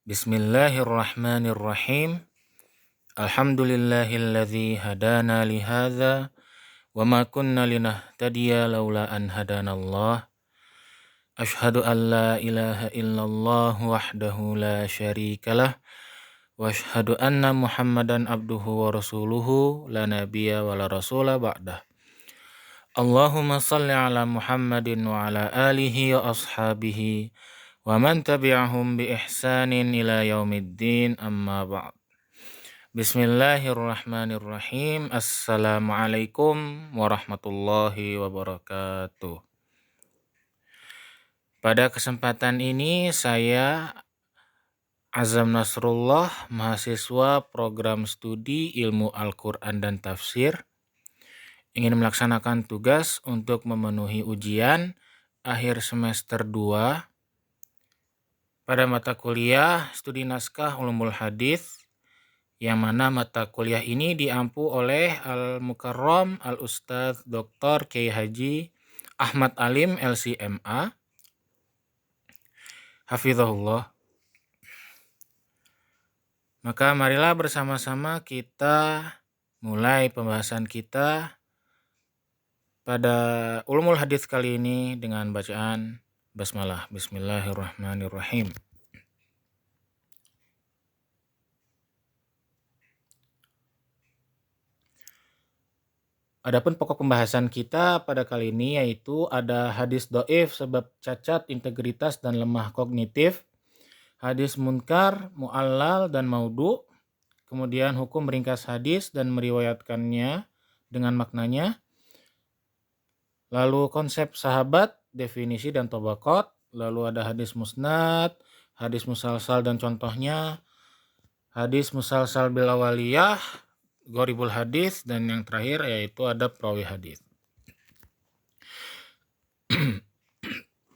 Bismillahirrahmanirrahim. Alhamdulillahilladzi hadana lihadza wa ma kunna linahtadiya laula an hadanallah. Asyhadu an la ilaha illallah wahdahu la syarikalah wa asyhadu anna Muhammadan abduhu wa rasuluhu la nabiyya wa la rasula ba'dah. Allahumma salli ala Muhammadin wa ala alihi wa ashabihi wa man tabi'ahum bi ihsanin ila yaumiddin amma ba'd. Bismillahirrahmanirrahim. Assalamualaikum warahmatullahi wabarakatuh. Pada kesempatan ini saya Azam Nasrullah, mahasiswa program studi ilmu Al-Quran dan Tafsir, ingin melaksanakan tugas untuk memenuhi ujian akhir semester 2 pada mata kuliah studi naskah Ulumul Hadis, yang mana mata kuliah ini diampu oleh Al-Mukarram Al-Ustadz Dr. Kiai Haji Ahmad Alim LCMA Hafizahullah. Maka marilah bersama-sama kita mulai pembahasan kita pada Ulumul Hadis kali ini dengan bacaan basmalah. Bismillahirrahmanirrahim. Adapun pokok pembahasan kita pada kali ini yaitu ada hadis dhaif sebab cacat integritas dan lemah kognitif, hadis munkar, mu'allal dan maudhu, kemudian hukum ringkas hadis dan meriwayatkannya dengan maknanya, lalu konsep sahabat, definisi dan tabaqat, lalu ada hadis musnad, hadis musalsal dan contohnya, hadis musalsal bil awaliyah, gharibul hadis, dan yang terakhir yaitu ada perawi hadis.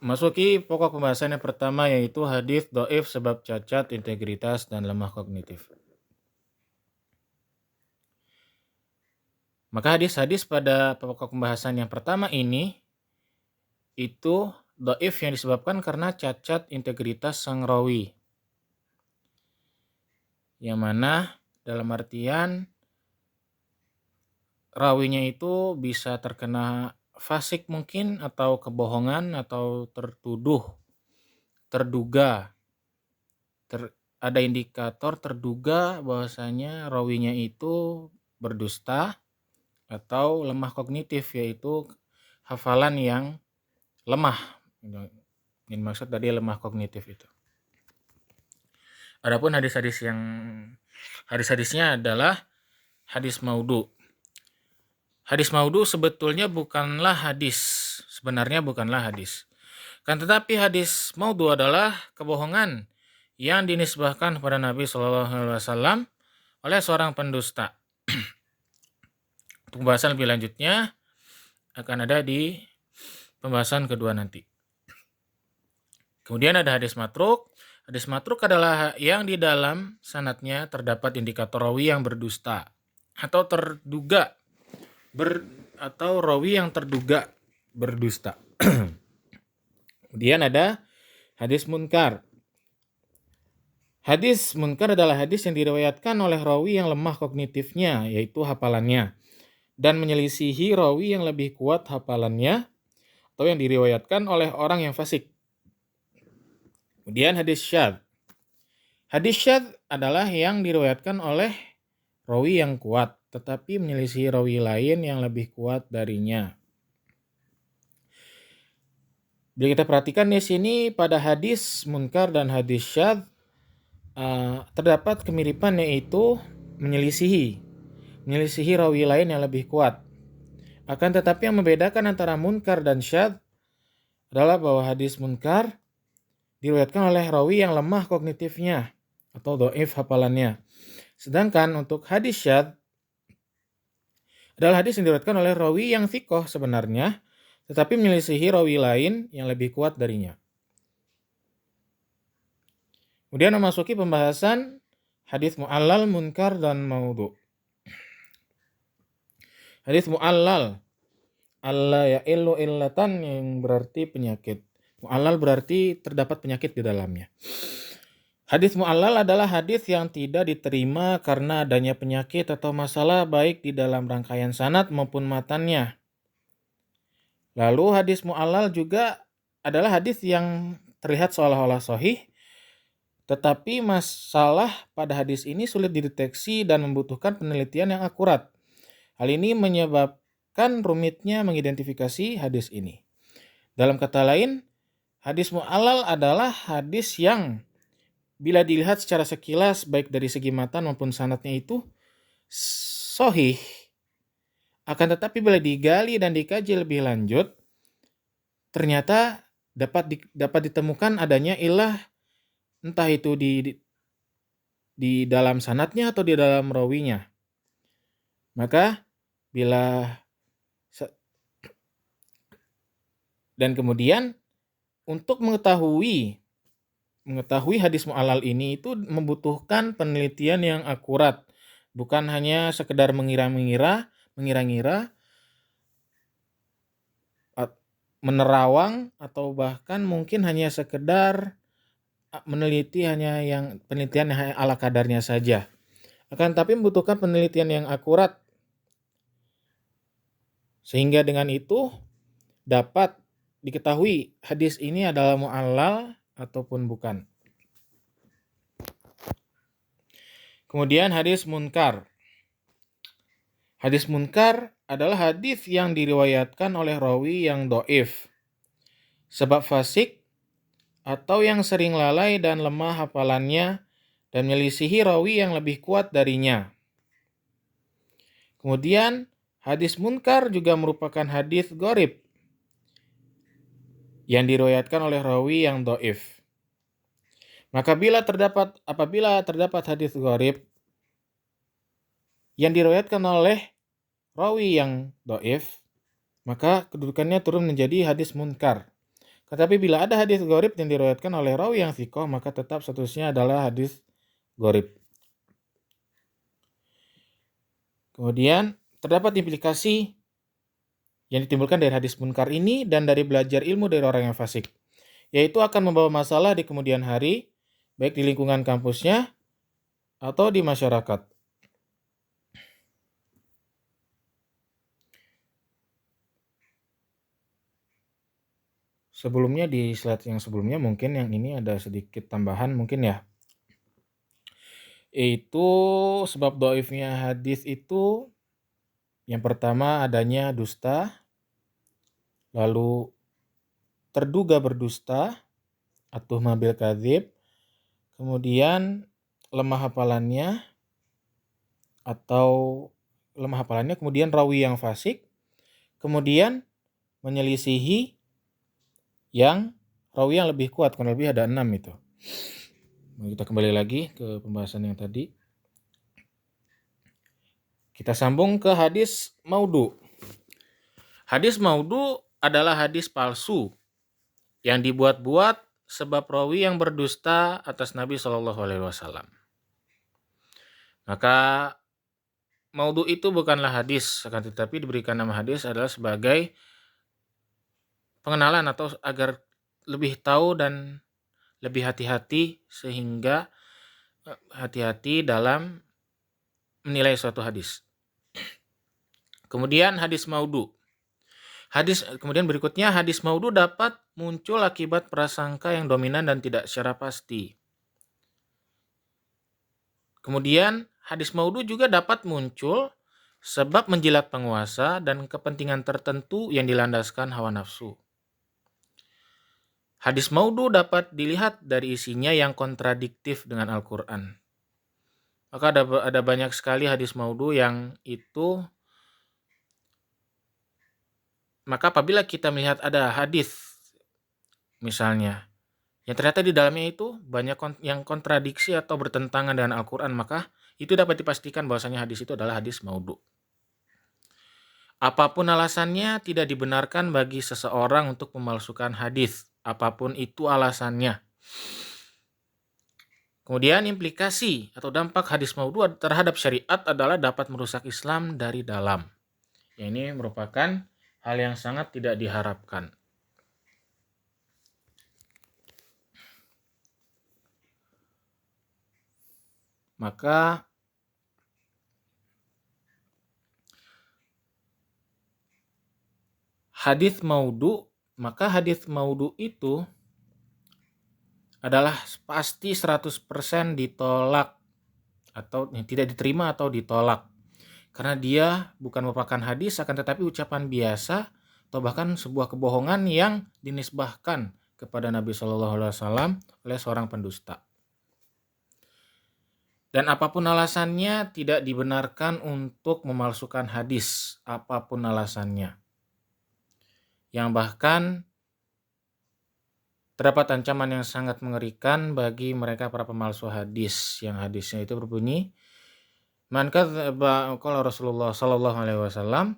Masuki pokok pembahasan yang pertama yaitu hadis dhaif sebab cacat integritas dan lemah kognitif. Maka hadis-hadis pada pokok pembahasan yang pertama ini itu dhaif yang disebabkan karena cacat integritas sang rawi, yang mana dalam artian rawinya itu bisa terkena fasik mungkin, atau kebohongan, atau terduga, ada indikator terduga bahwasanya rawinya itu berdusta atau lemah kognitif, yaitu hafalan yang lemah. Yang maksud tadi lemah kognitif itu. Adapun hadis-hadisnya adalah hadis maudhu. Hadis maudhu sebetulnya bukanlah hadis, sebenarnya bukanlah hadis. Kan tetapi hadis maudhu adalah kebohongan yang dinisbahkan kepada Nabi SAW oleh seorang pendusta. Pembahasan lebih lanjutnya akan ada di pembahasan kedua nanti. Kemudian ada hadis matruk. Hadis matruk adalah yang di dalam sanadnya terdapat indikator rawi yang berdusta atau terduga atau rawi yang terduga berdusta. Kemudian ada hadis munkar. Hadis munkar adalah hadis yang diriwayatkan oleh rawi yang lemah kognitifnya, yaitu hafalannya, dan menyelisihi rawi yang lebih kuat hafalannya, atau yang diriwayatkan oleh orang yang fasik. Kemudian hadis syadz. Hadis syadz adalah yang diriwayatkan oleh rawi yang kuat tetapi menyelisihi rawi lain yang lebih kuat darinya. Bila kita perhatikan di sini pada hadis munkar dan hadis syadz terdapat kemiripan, yaitu menyelisihi rawi lain yang lebih kuat. Akan tetapi yang membedakan antara munkar dan syadz adalah bahwa hadis munkar diriwayatkan oleh rawi yang lemah kognitifnya atau dhaif hafalannya. Sedangkan untuk hadis syadz adalah hadis yang diriwayatkan oleh rawi yang thiqah sebenarnya, tetapi menyelisihi rawi lain yang lebih kuat darinya. Kemudian memasuki pembahasan hadis mu'allal, munkar, dan maudhu. Hadis mu'allal, alla ya'illu illatan, yang berarti penyakit. Mu'allal berarti terdapat penyakit di dalamnya. Hadis mu'allal adalah hadis yang tidak diterima karena adanya penyakit atau masalah baik di dalam rangkaian sanad maupun matannya. Lalu hadis mu'allal juga adalah hadis yang terlihat seolah-olah sahih, tetapi masalah pada hadis ini sulit dideteksi dan membutuhkan penelitian yang akurat. Hal ini menyebabkan rumitnya mengidentifikasi hadis ini. Dalam kata lain, hadis mu'allal adalah hadis yang bila dilihat secara sekilas baik dari segi matan maupun sanadnya itu sahih. Akan tetapi bila digali dan dikaji lebih lanjut, ternyata dapat ditemukan adanya ilah, entah itu di dalam sanadnya atau di dalam rawinya. Maka dan kemudian untuk mengetahui hadis mu'allal ini itu membutuhkan penelitian yang akurat, bukan hanya sekedar mengira-ngira, menerawang, atau bahkan mungkin hanya sekedar meneliti hanya yang penelitian yang ala kadarnya saja. Akan tapi membutuhkan penelitian yang akurat, sehingga dengan itu dapat diketahui hadis ini adalah mu'allal ataupun bukan. Kemudian hadis munkar. Hadis munkar adalah hadis yang diriwayatkan oleh rawi yang dhaif, sebab fasik, atau yang sering lalai dan lemah hafalannya dan menyelisihi rawi yang lebih kuat darinya. Kemudian hadis munkar juga merupakan hadis gharib yang diriwayatkan oleh rawi yang dhaif. Maka apabila terdapat hadis gharib yang diriwayatkan oleh rawi yang dhaif, maka kedudukannya turun menjadi hadis munkar. Tetapi bila ada hadis gharib yang diriwayatkan oleh rawi yang thiqah, maka tetap statusnya adalah hadis gharib. Kemudian terdapat implikasi yang ditimbulkan dari hadis munkar ini dan dari belajar ilmu dari orang yang fasik, yaitu akan membawa masalah di kemudian hari, baik di lingkungan kampusnya atau di masyarakat. Sebelumnya di slide yang sebelumnya mungkin yang ini ada sedikit tambahan mungkin ya. Itu sebab dhaifnya hadis itu yang pertama adanya dusta, lalu terduga berdusta atau mabil kadzib, kemudian lemah hafalannya, kemudian rawi yang fasik, kemudian menyelisihi yang rawi yang lebih kuat, kurang lebih ada 6 itu. Kita kembali lagi ke pembahasan yang tadi. Kita sambung ke hadis maudhu. Hadis maudhu adalah hadis palsu yang dibuat-buat sebab rawi yang berdusta atas Nabi SAW. Maka maudhu itu bukanlah hadis, akan tetapi diberikan nama hadis adalah sebagai pengenalan atau agar lebih tahu dan lebih hati-hati, sehingga hati-hati dalam menilai suatu hadis. Kemudian hadis maudhu. Kemudian berikutnya hadis maudhu dapat muncul akibat prasangka yang dominan dan tidak secara pasti. Kemudian hadis maudhu juga dapat muncul sebab menjilat penguasa dan kepentingan tertentu yang dilandaskan hawa nafsu. Hadis maudhu dapat dilihat dari isinya yang kontradiktif dengan Al-Quran. Maka ada banyak sekali hadis maudhu yang itu. Maka apabila kita melihat ada hadis misalnya yang ternyata di dalamnya itu banyak yang kontradiksi atau bertentangan dengan Al-Quran, maka itu dapat dipastikan bahwasanya hadis itu adalah hadis maudhu. Apapun alasannya, tidak dibenarkan bagi seseorang untuk memalsukan hadis, apapun itu alasannya. Kemudian implikasi atau dampak hadis maudhu terhadap syariat adalah dapat merusak Islam dari dalam. Ini merupakan hal yang sangat tidak diharapkan. Maka hadis maudhu itu adalah pasti 100% ditolak atau tidak diterima atau ditolak. Karena dia bukan merupakan hadis, akan tetapi ucapan biasa atau bahkan sebuah kebohongan yang dinisbahkan kepada Nabi Shallallahu Alaihi Wasallam oleh seorang pendusta. Dan apapun alasannya, tidak dibenarkan untuk memalsukan hadis, apapun alasannya. Yang bahkan terdapat ancaman yang sangat mengerikan bagi mereka para pemalsu hadis, yang hadisnya itu berbunyi, Man kadzdzaba, qala Rasulullah sallallahu alaihi wasallam,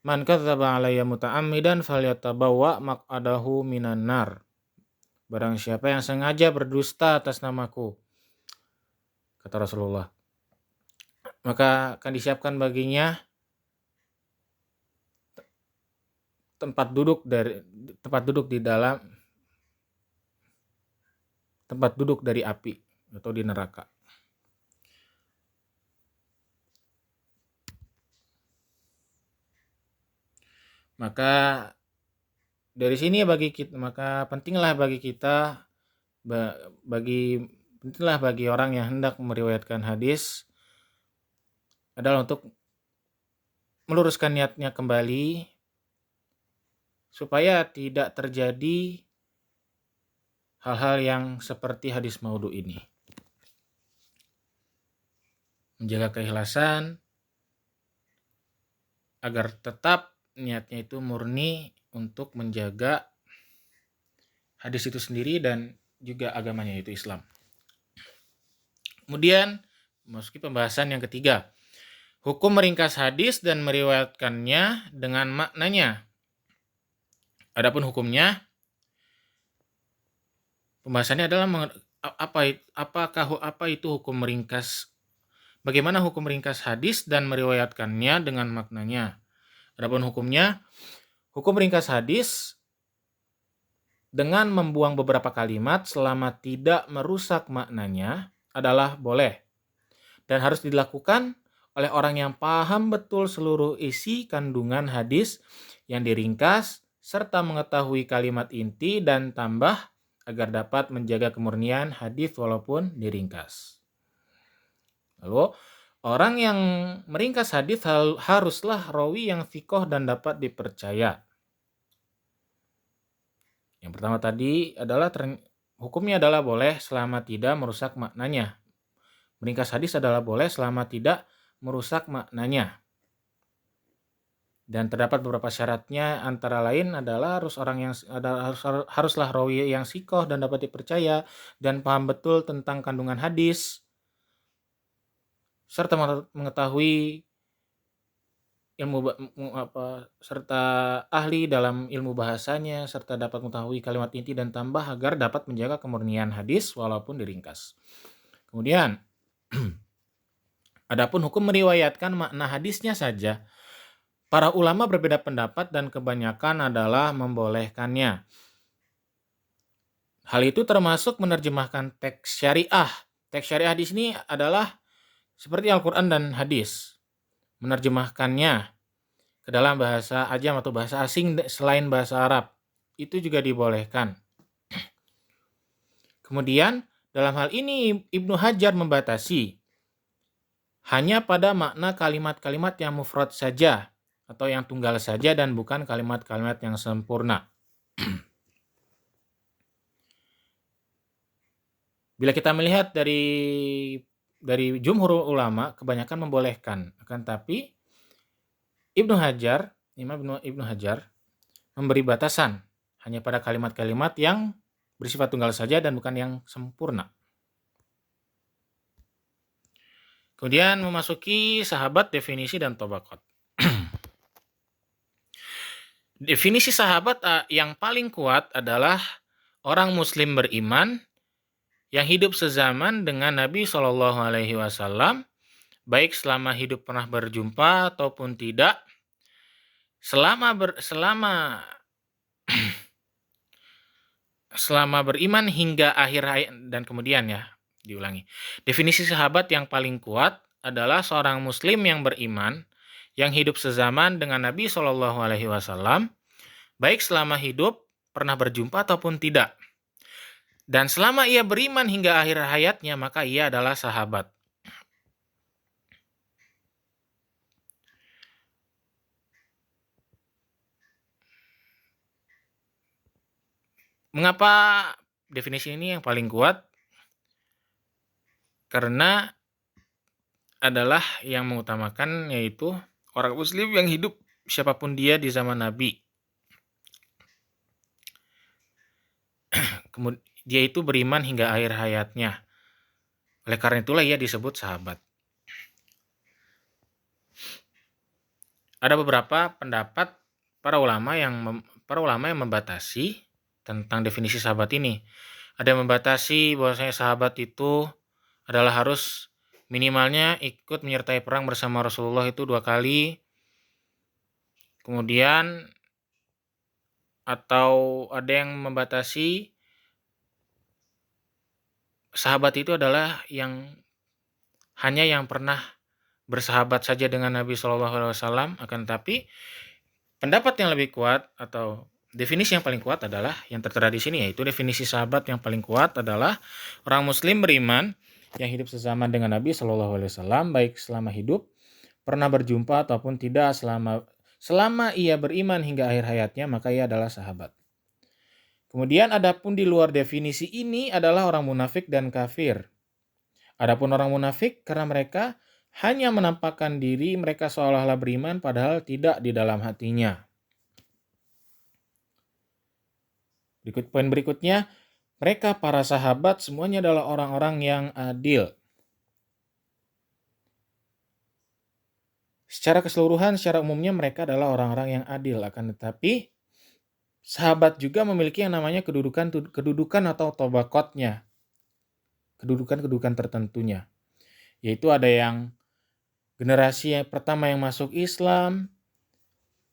man kadzdzaba alayya muta'ammidan falyatabawwa maq'adahu minan nar. Barang siapa yang sengaja berdusta atas namaku, kata Rasulullah, maka akan disiapkan baginya tempat duduk dari api atau di neraka. Maka dari sini pentinglah bagi orang yang hendak meriwayatkan hadis adalah untuk meluruskan niatnya kembali supaya tidak terjadi hal-hal yang seperti hadis maudhu ini. Menjaga keikhlasan agar tetap niatnya itu murni untuk menjaga hadis itu sendiri dan juga agamanya, yaitu Islam. Kemudian memasuki pembahasan yang ketiga, hukum meringkas hadis dan meriwayatkannya dengan maknanya. Adapun hukumnya, pembahasannya adalah apa itu hukum meringkas. Bagaimana hukum meringkas hadis dan meriwayatkannya dengan maknanya. Adapun hukumnya, hukum meringkas hadis dengan membuang beberapa kalimat selama tidak merusak maknanya adalah boleh dan harus dilakukan oleh orang yang paham betul seluruh isi kandungan hadis yang diringkas serta mengetahui kalimat inti dan tambah agar dapat menjaga kemurnian hadis walaupun diringkas. Lalu, orang yang meringkas hadis haruslah rawi yang thiqah dan dapat dipercaya. Yang pertama tadi adalah hukumnya adalah boleh selama tidak merusak maknanya. Meringkas hadis adalah boleh selama tidak merusak maknanya. Dan terdapat beberapa syaratnya, antara lain adalah haruslah rawi yang thiqah dan dapat dipercaya dan paham betul tentang kandungan hadis serta mengetahui serta ahli dalam ilmu bahasanya serta dapat mengetahui kalimat inti dan tambah agar dapat menjaga kemurnian hadis walaupun diringkas. Kemudian adapun hukum meriwayatkan makna hadisnya saja, para ulama berbeda pendapat dan kebanyakan adalah membolehkannya. Hal itu termasuk menerjemahkan teks syariah. Teks syariah di sini adalah seperti Al-Quran dan hadis. Menerjemahkannya ke dalam bahasa ajam atau bahasa asing selain bahasa Arab, itu juga dibolehkan. Kemudian dalam hal ini Ibnu Hajar membatasi hanya pada makna kalimat-kalimat yang mufrad saja atau yang tunggal saja dan bukan kalimat-kalimat yang sempurna. Bila kita melihat dari jumhur ulama, kebanyakan membolehkan. Akan tapi Imam Ibnu Hajar memberi batasan hanya pada kalimat-kalimat yang bersifat tunggal saja dan bukan yang sempurna. Kemudian memasuki sahabat, definisi dan tabaqat. Definisi sahabat yang paling kuat adalah orang muslim beriman yang hidup sezaman dengan Nabi Shallallahu Alaihi Wasallam, baik selama hidup pernah berjumpa ataupun tidak, selama beriman hingga akhir hayat dan kemudian Diulangi. Definisi sahabat yang paling kuat adalah seorang muslim yang beriman, yang hidup sezaman dengan Nabi Shallallahu alaihi wasallam, baik selama hidup, pernah berjumpa ataupun tidak. Dan selama ia beriman hingga akhir hayatnya, maka ia adalah sahabat. Mengapa definisi ini yang paling kuat? Karena adalah yang mengutamakan yaitu orang muslim yang hidup siapapun dia di zaman Nabi. Kemudian dia itu beriman hingga akhir hayatnya. Oleh karena itulah ia disebut sahabat. Ada beberapa pendapat para ulama yang membatasi tentang definisi sahabat ini. Ada yang membatasi bahwasanya sahabat itu adalah harus minimalnya ikut menyertai perang bersama Rasulullah itu 2 kali. Kemudian atau ada yang membatasi sahabat itu adalah hanya yang pernah bersahabat saja dengan Nabi Shallallahu alaihi wasallam. Akan tetapi pendapat yang lebih kuat atau definisi yang paling kuat adalah yang tertera di sini, yaitu definisi sahabat yang paling kuat adalah orang muslim beriman yang hidup sezaman dengan Nabi Shallallahu alaihi wasallam, baik selama hidup, pernah berjumpa ataupun tidak, selama ia beriman hingga akhir hayatnya, maka ia adalah sahabat. Kemudian adapun di luar definisi ini adalah orang munafik dan kafir. Adapun orang munafik karena mereka hanya menampakkan diri mereka seolah-olah beriman padahal tidak di dalam hatinya. Poin berikutnya, mereka para sahabat semuanya adalah orang-orang yang adil. Secara keseluruhan, secara umumnya mereka adalah orang-orang yang adil. Akan tetapi, sahabat juga memiliki yang namanya kedudukan atau tobakotnya. Kedudukan tertentunya. Yaitu ada yang generasi yang pertama yang masuk Islam,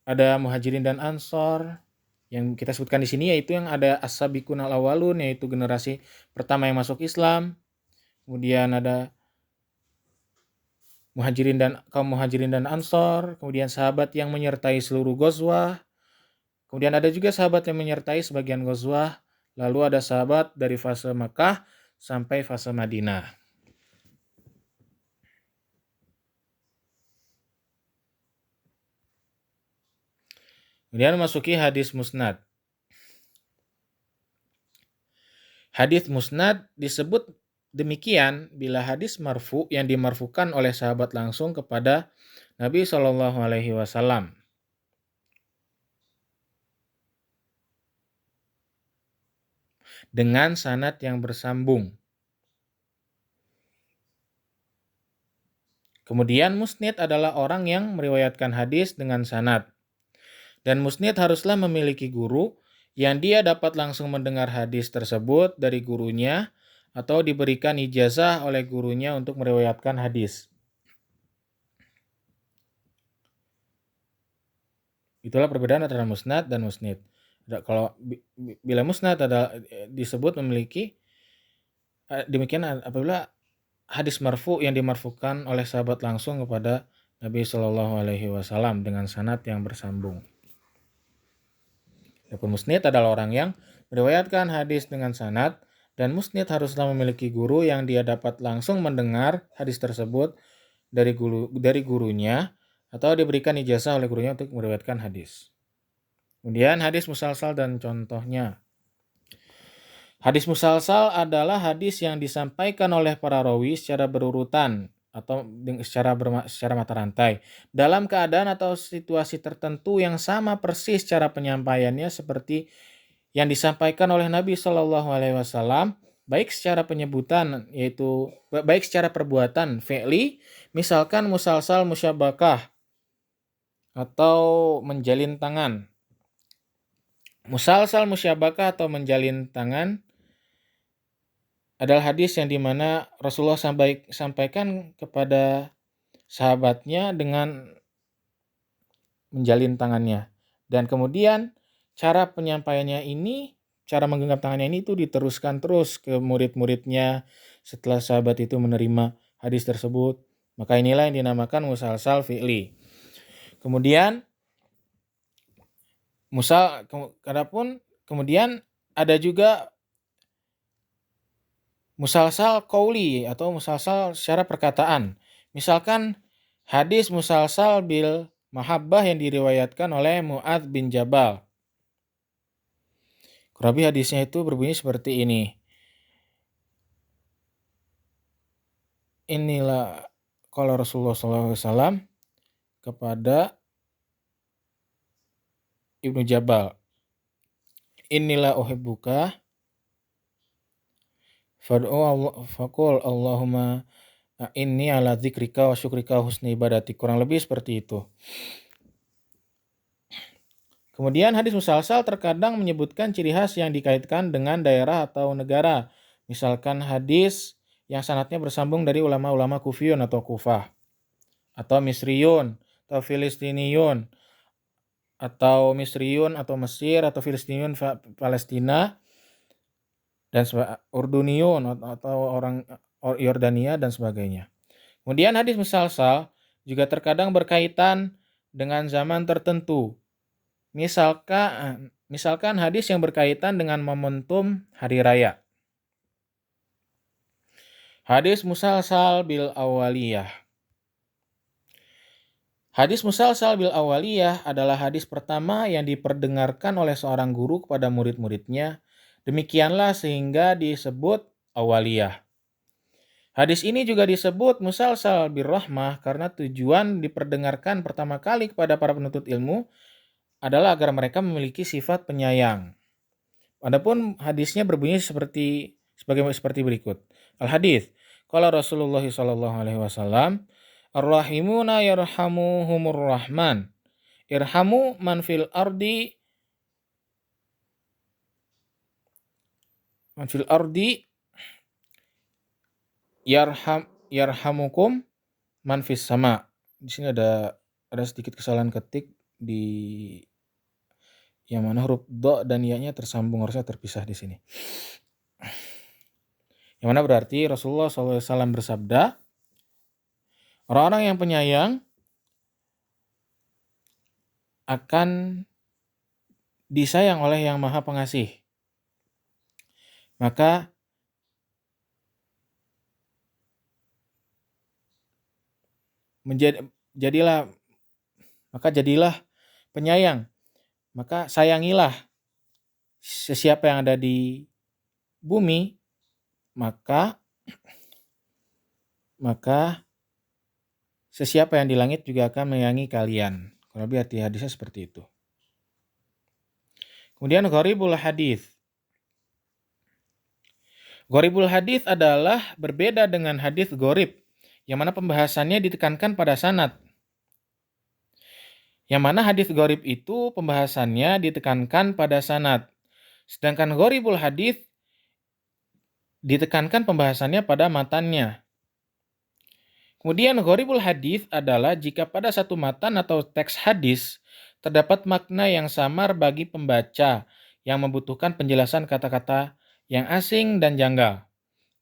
ada muhajirin dan ansor. Yang kita sebutkan di sini yaitu yang ada as-sabiqun al-awwalun, yaitu generasi pertama yang masuk Islam. Kemudian ada kaum muhajirin dan ansor, kemudian sahabat yang menyertai seluruh ghazwah. Kemudian ada juga sahabat yang menyertai sebagian ghazwah, lalu ada sahabat dari fase Makkah sampai fase Madinah. Kemudian masuki hadis musnad. Hadis musnad disebut demikian bila hadis marfu yang dimarfukan oleh sahabat langsung kepada Nabi Shallallahu alaihi wasallam. Dengan sanad yang bersambung. Kemudian musnid adalah orang yang meriwayatkan hadis dengan sanad. Dan musnid haruslah memiliki guru yang dia dapat langsung mendengar hadis tersebut dari gurunya atau diberikan ijazah oleh gurunya untuk meriwayatkan hadis. Itulah perbedaan antara musnad dan musnid. Kalau bila musnad adalah disebut memiliki demikian apabila hadis marfu yang dimarfukan oleh sahabat langsung kepada Nabi Shallallahu alaihi wasallam dengan sanad yang bersambung. Adapun musnid adalah orang yang meriwayatkan hadis dengan sanad, dan musnid haruslah memiliki guru yang dia dapat langsung mendengar hadis tersebut dari gurunya atau diberikan ijazah oleh gurunya untuk meriwayatkan hadis. Kemudian hadis musalsal dan contohnya. Hadis musalsal adalah hadis yang disampaikan oleh para rawi secara berurutan atau secara mata rantai dalam keadaan atau situasi tertentu yang sama persis cara penyampaiannya seperti yang disampaikan oleh Nabi Shallallahu alaihi wasallam, baik secara penyebutan yaitu baik secara perbuatan fi'li, misalkan musalsal musyabakah atau menjalin tangan. Musalsal musyabakah atau menjalin tangan adalah hadis yang dimana Rasulullah sampaikan kepada sahabatnya dengan menjalin tangannya. Dan kemudian cara penyampaiannya ini cara menggenggam tangannya ini itu diteruskan terus ke murid-muridnya setelah sahabat itu menerima hadis tersebut. Maka inilah yang dinamakan musalsal fi'li. Kemudian kemudian ada juga musalsal qauli atau musalsal secara perkataan. Misalkan hadis musalsal bil mahabbah yang diriwayatkan oleh Mu'adz bin Jabal. Kurang lebih hadisnya itu berbunyi seperti ini. Inilah kalau Rasulullah SAW kepada Ibnu Jabal. Inilah uhibbuka faqul Allahumma inni ala dzikrika wa syukrika husni ibadati. Kurang lebih seperti itu. Kemudian hadis musalsal terkadang menyebutkan ciri khas yang dikaitkan dengan daerah atau negara. Misalkan hadis yang sanadnya bersambung dari ulama-ulama Kufiyun atau Kufah, atau Misriyun, atau Filistiniyun, atau Misriyun atau Mesir, atau Filistiniyun Palestina, dan Urduniyun atau orang Yordania dan sebagainya. Kemudian hadis musalsal juga terkadang berkaitan dengan zaman tertentu. Misalkan hadis yang berkaitan dengan momentum hari raya. Hadis musalsal bil awaliyah. Hadis musalsal bil awaliyah adalah hadis pertama yang diperdengarkan oleh seorang guru kepada murid-muridnya. Demikianlah sehingga disebut awaliyah. Hadis ini juga disebut musalsal bir rahmah karena tujuan diperdengarkan pertama kali kepada para penuntut ilmu adalah agar mereka memiliki sifat penyayang. Adapun hadisnya berbunyi seperti berikut. Al-hadis, qala Rasulullah sallallahu alaihi wasallam, ar-rahimuna yarhamuhumur rahman. Irhamu man fil ardi yarhamukum man fis sama. Di sini ada sedikit kesalahan ketik di yang mana huruf do dan ya-nya tersambung, harusnya terpisah di sini. Yang mana berarti Rasulullah SAW bersabda, orang-orang yang penyayang akan disayang oleh yang maha pengasih. Maka jadilah penyayang. Maka sayangilah sesiapa yang ada di bumi, maka sesiapa yang di langit juga akan menyayangi kalian. Kalau lebih arti hadisnya seperti itu. Kemudian gharibul hadis. Gharibul hadis adalah berbeda dengan hadis gharib, yang mana pembahasannya ditekankan pada sanad. Yang mana hadis gharib itu pembahasannya ditekankan pada sanad. Sedangkan gharibul hadis ditekankan pembahasannya pada matannya. Kemudian gharibul hadis adalah jika pada satu matan atau teks hadis terdapat makna yang samar bagi pembaca yang membutuhkan penjelasan kata-kata yang asing dan janggal.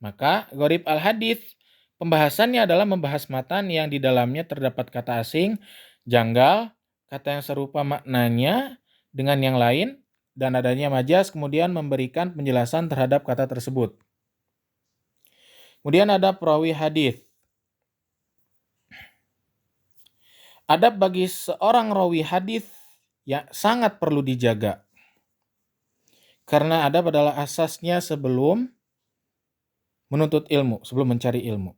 Maka gharib al-hadis pembahasannya adalah membahas matan yang di dalamnya terdapat kata asing, janggal, kata yang serupa maknanya dengan yang lain, dan adanya majaz kemudian memberikan penjelasan terhadap kata tersebut. Kemudian ada perawi hadis. Adab bagi seorang rawi hadis yang sangat perlu dijaga. Karena adab adalah asasnya sebelum menuntut ilmu, sebelum mencari ilmu.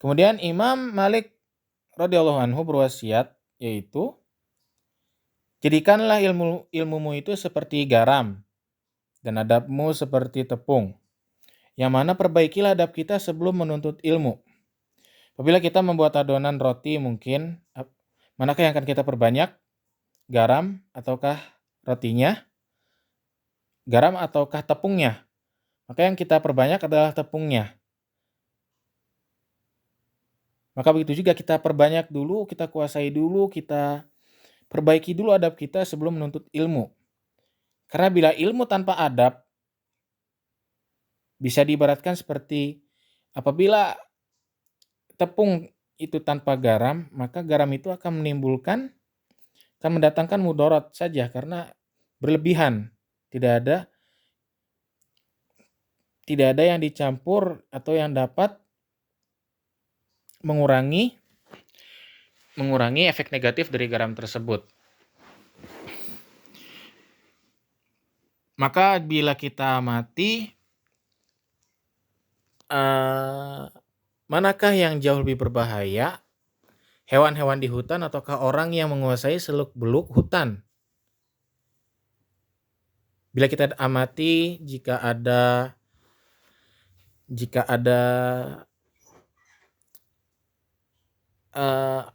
Kemudian Imam Malik radhiyallahu anhu berwasiat, yaitu jadikanlah ilmumu itu seperti garam dan adabmu seperti tepung. Yang mana perbaikilah adab kita sebelum menuntut ilmu. Apabila kita membuat adonan roti mungkin, manakah yang akan kita perbanyak? Garam ataukah rotinya? Garam ataukah tepungnya? Maka yang kita perbanyak adalah tepungnya. Maka begitu juga kita perbanyak dulu, kita kuasai dulu, kita perbaiki dulu adab kita sebelum menuntut ilmu. Karena bila ilmu tanpa adab bisa diibaratkan seperti apabila tepung itu tanpa garam, maka garam itu akan mendatangkan mudarat saja karena berlebihan. Tidak ada yang dicampur atau yang dapat mengurangi efek negatif dari garam tersebut. Maka bila kita amati manakah yang jauh lebih berbahaya, hewan-hewan di hutan ataukah orang yang menguasai seluk-beluk hutan? Bila kita amati jika ada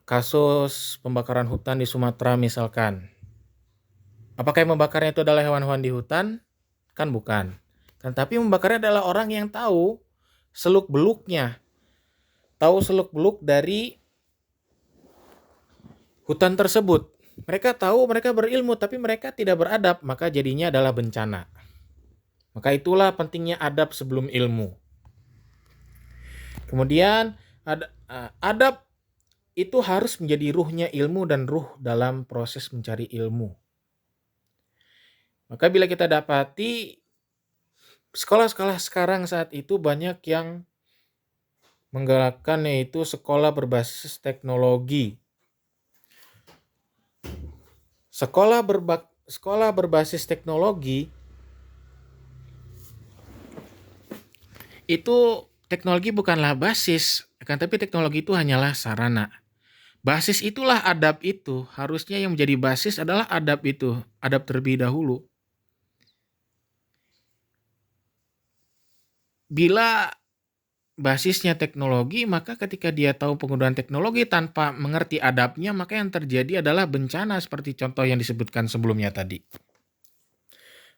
kasus pembakaran hutan di Sumatera misalkan, apakah yang membakarnya itu adalah hewan-hewan di hutan? Kan bukan. Kan tapi membakarnya adalah orang yang tahu seluk-beluknya, tahu seluk-beluk dari hutan tersebut. Mereka tahu, mereka berilmu, tapi mereka tidak beradab, maka jadinya adalah bencana. Maka itulah pentingnya adab sebelum ilmu. Kemudian adab itu harus menjadi ruhnya ilmu dan ruh dalam proses mencari ilmu. Maka bila kita dapati sekolah-sekolah sekarang saat itu banyak yang menggalakkan yaitu sekolah berbasis teknologi. Sekolah berbasis teknologi itu teknologi bukanlah basis, kan tapi teknologi itu hanyalah sarana. Basis itulah adab itu. Harusnya yang menjadi basis adalah adab itu. Adab terlebih dahulu. Bila basisnya teknologi, maka ketika dia tahu penggunaan teknologi tanpa mengerti adabnya, maka yang terjadi adalah bencana seperti contoh yang disebutkan sebelumnya tadi.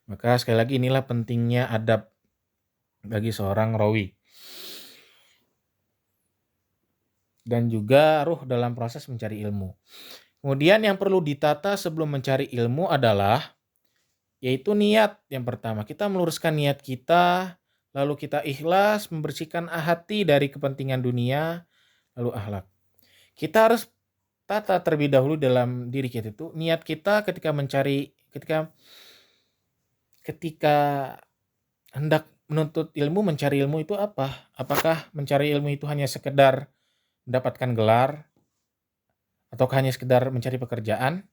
Maka sekali lagi inilah pentingnya adab bagi seorang rawi. Dan juga ruh dalam proses mencari ilmu. Kemudian yang perlu ditata sebelum mencari ilmu adalah yaitu niat yang pertama. Kita meluruskan niat kita, lalu kita ikhlas, membersihkan hati dari kepentingan dunia, lalu akhlak. Kita harus tata terlebih dahulu dalam diri kita itu. Niat kita ketika hendak menuntut ilmu, mencari ilmu itu apa? Apakah mencari ilmu itu hanya sekedar mendapatkan gelar atau hanya sekedar mencari pekerjaan?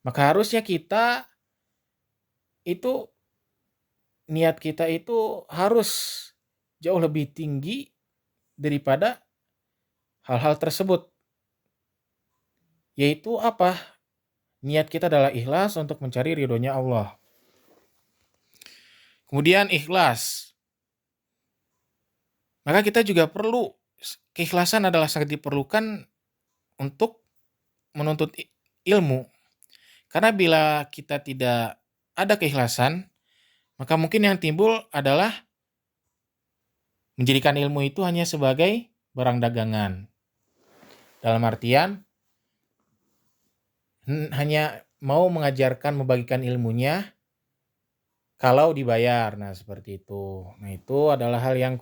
Maka harusnya kita itu niat kita itu harus jauh lebih tinggi daripada hal-hal tersebut. Yaitu apa? Niat kita adalah ikhlas untuk mencari ridhonya Allah. Kemudian ikhlas. Maka kita juga perlu, keikhlasan adalah sangat diperlukan untuk menuntut ilmu. Karena bila kita tidak ada keikhlasan, maka mungkin yang timbul adalah menjadikan ilmu itu hanya sebagai barang dagangan. Dalam artian, hanya mau mengajarkan, membagikan ilmunya kalau dibayar. Nah, seperti itu. Nah, itu adalah hal yang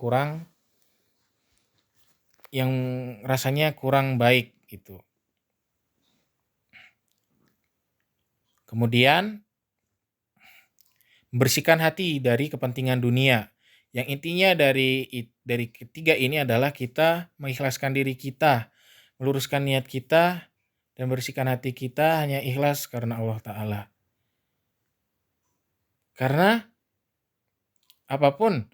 rasanya kurang baik gitu. Kemudian membersihkan hati dari kepentingan dunia. Yang intinya dari ketiga ini adalah kita mengikhlaskan diri kita, meluruskan niat kita, dan bersihkan hati kita hanya ikhlas karena Allah Ta'ala. Karena apapun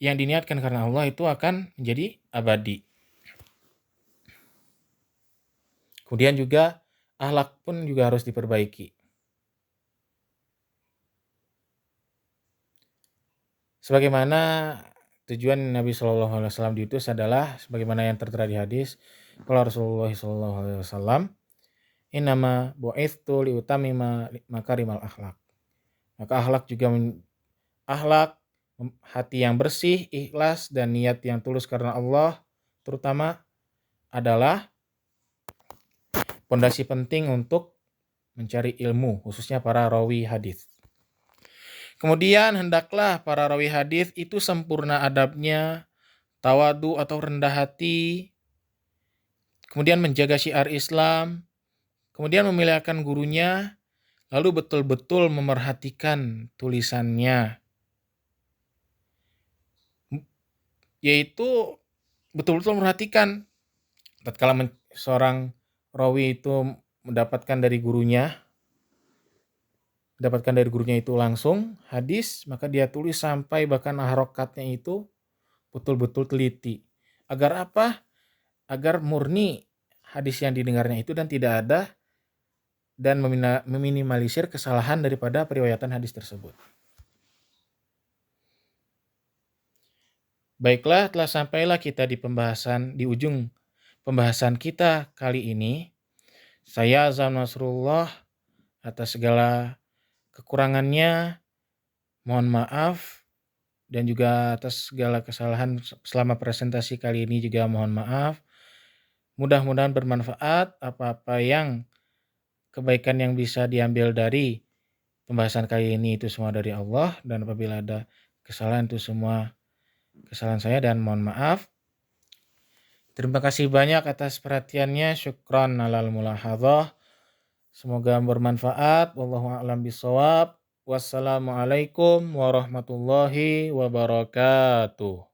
yang diniatkan karena Allah itu akan menjadi abadi. Kemudian juga akhlak pun juga harus diperbaiki. Sebagaimana tujuan Nabi SAW diutus adalah sebagaimana yang tertera di hadis, qala Rasulullah SAW, innama bu'ithtu liutamima makarimal akhlak. Maka akhlak juga hati yang bersih, ikhlas dan niat yang tulus karena Allah terutama adalah pondasi penting untuk mencari ilmu, khususnya para rawi hadis. Kemudian hendaklah para rawi hadis itu sempurna adabnya, tawadu atau rendah hati, kemudian menjaga syiar Islam, kemudian memuliakan gurunya, lalu betul-betul memerhatikan tulisannya, yaitu betul-betul memperhatikan tatkala seorang rawi itu mendapatkan dari gurunya itu langsung hadis, maka dia tulis sampai bahkan harokatnya itu betul-betul teliti. Agar apa? Agar murni hadis yang didengarnya itu dan tidak ada dan meminimalisir kesalahan daripada periwayatan hadis tersebut. Baiklah, telah sampailah kita di ujung pembahasan kita kali ini. Saya Azam Nasrullah, atas segala kekurangannya mohon maaf, dan juga atas segala kesalahan selama presentasi kali ini juga mohon maaf. Mudah-mudahan bermanfaat apa-apa yang kebaikan yang bisa diambil dari pembahasan kali ini itu semua dari Allah, dan apabila ada kesalahan itu semua kesalahan saya dan mohon maaf. Terima kasih banyak atas perhatiannya. Syukran alal mulahadzah. Semoga bermanfaat. Wallahu a'lam bishawab. Wassalamualaikum warahmatullahi wabarakatuh.